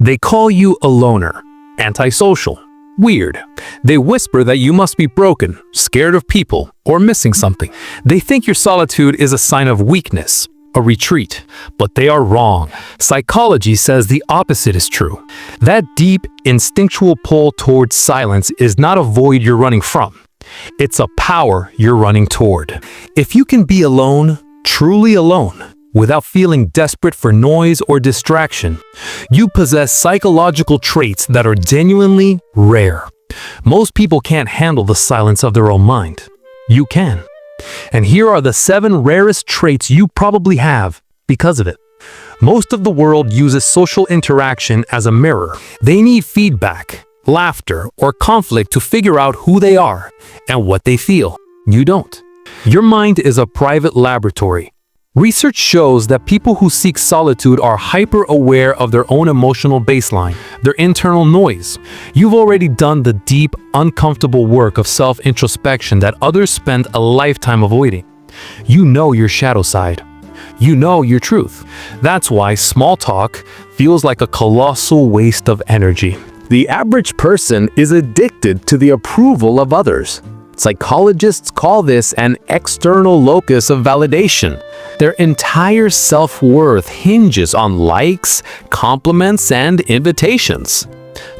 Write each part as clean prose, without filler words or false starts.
They call you a loner, antisocial, weird. They whisper that you must be broken, scared of people, or missing something. They think your solitude is a sign of weakness, a retreat, but they are wrong. Psychology says the opposite is true. That deep, instinctual pull towards silence is not a void you're running from. It's a power you're running toward. If you can be alone, truly alone, without feeling desperate for noise or distraction, you possess psychological traits that are genuinely rare. Most people can't handle the silence of their own mind. You can. And here are the 7 rarest traits you probably have because of it. Most of the world uses social interaction as a mirror. They need feedback, laughter, or conflict to figure out who they are and what they feel. You don't. Your mind is a private laboratory. Research shows that people who seek solitude are hyper-aware of their own emotional baseline, their internal noise. You've already done the deep, uncomfortable work of self-introspection that others spend a lifetime avoiding. You know your shadow side. You know your truth. That's why small talk feels like a colossal waste of energy. The average person is addicted to the approval of others. Psychologists call this an external locus of validation. Their entire self-worth hinges on likes, compliments, and invitations.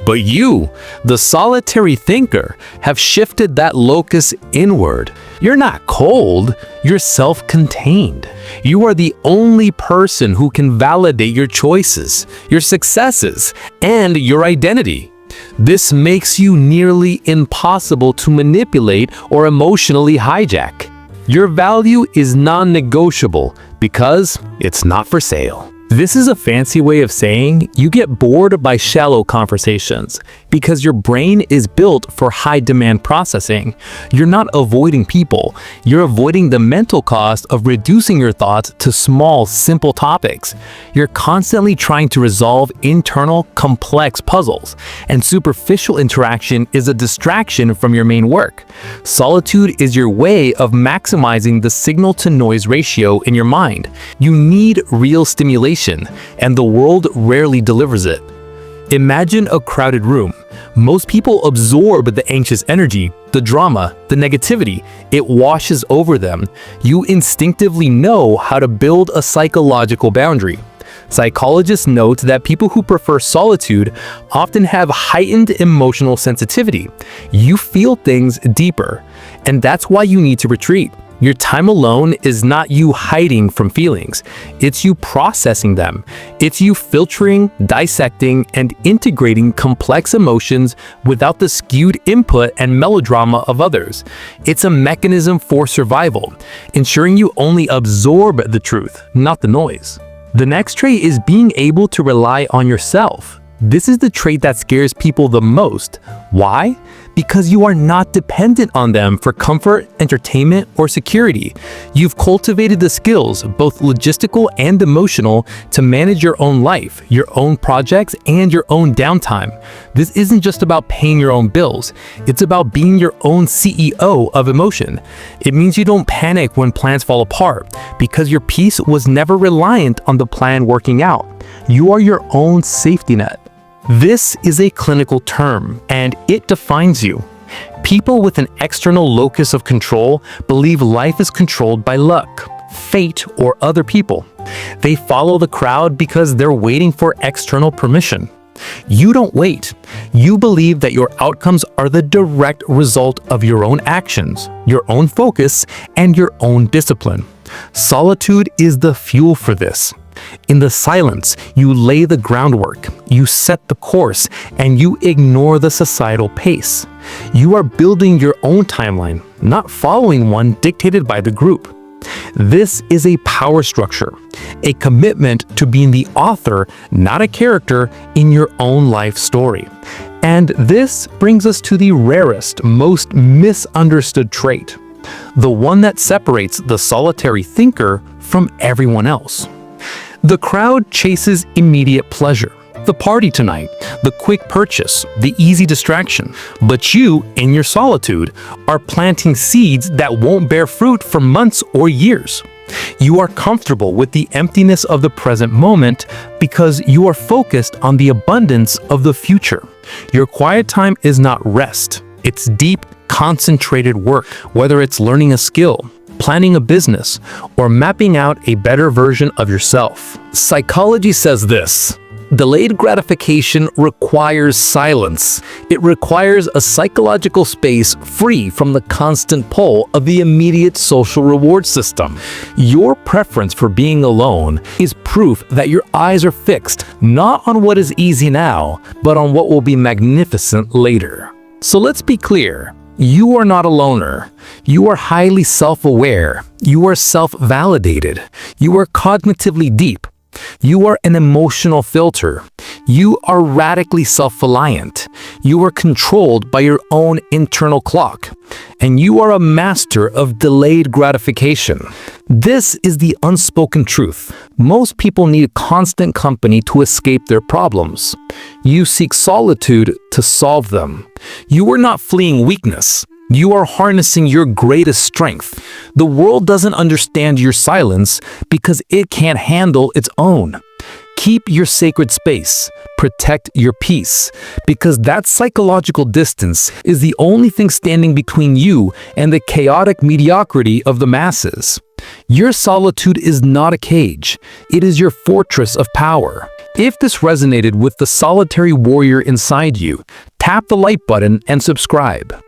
But you, the solitary thinker, have shifted that locus inward. You're not cold, you're self-contained. You are the only person who can validate your choices, your successes, and your identity. This makes you nearly impossible to manipulate or emotionally hijack. Your value is non-negotiable because it's not for sale. This is a fancy way of saying you get bored by shallow conversations because your brain is built for high-demand processing. You're not avoiding people, you're avoiding the mental cost of reducing your thoughts to small, simple topics. You're constantly trying to resolve internal, complex puzzles, and superficial interaction is a distraction from your main work. Solitude is your way of maximizing the signal-to-noise ratio in your mind. You need real stimulation, and the world rarely delivers it. Imagine a crowded room. Most people absorb the anxious energy, the drama, the negativity. It washes over them. You instinctively know how to build a psychological boundary. Psychologists note that people who prefer solitude often have heightened emotional sensitivity. You feel things deeper, and that's why you need to retreat. Your time alone is not you hiding from feelings. It's you processing them. It's you filtering, dissecting, and integrating complex emotions without the skewed input and melodrama of others. It's a mechanism for survival, ensuring you only absorb the truth, not the noise. The next trait is being able to rely on yourself. This is the trait that scares people the most. Why? Because you are not dependent on them for comfort, entertainment, or security. You've cultivated the skills, both logistical and emotional, to manage your own life, your own projects, and your own downtime. This isn't just about paying your own bills. It's about being your own CEO of emotion. It means you don't panic when plans fall apart, because your peace was never reliant on the plan working out. You are your own safety net. This is a clinical term, and it defines you. People with an external locus of control believe life is controlled by luck, fate, or other people. They follow the crowd because they're waiting for external permission. You don't wait. You believe that your outcomes are the direct result of your own actions, your own focus, and your own discipline. Solitude is the fuel for this. In the silence, you lay the groundwork, you set the course, and you ignore the societal pace. You are building your own timeline, not following one dictated by the group. This is a power structure, a commitment to being the author, not a character, in your own life story. And this brings us to the rarest, most misunderstood trait, the one that separates the solitary thinker from everyone else. The crowd chases immediate pleasure, the party tonight, the quick purchase, the easy distraction. But you, in your solitude, are planting seeds that won't bear fruit for months or years. You are comfortable with the emptiness of the present moment because you are focused on the abundance of the future. Your quiet time is not rest. It's deep, concentrated work, whether it's learning a skill, planning a business, or mapping out a better version of yourself. Psychology says this: delayed gratification requires silence. It requires a psychological space free from the constant pull of the immediate social reward system. Your preference for being alone is proof that your eyes are fixed not on what is easy now, but on what will be magnificent later. So let's be clear. You are not a loner. You are highly self-aware. You are self-validated. You are cognitively deep. You are an emotional filter. You are radically self-reliant. You are controlled by your own internal clock. And you are a master of delayed gratification. This is the unspoken truth. Most people need constant company to escape their problems. You seek solitude to solve them. You are not fleeing weakness. You are harnessing your greatest strength. The world doesn't understand your silence because it can't handle its own. Keep your sacred space. Protect your peace, because that psychological distance is the only thing standing between you and the chaotic mediocrity of the masses. Your solitude is not a cage. It is your fortress of power. If this resonated with the solitary warrior inside you, tap the like button and subscribe.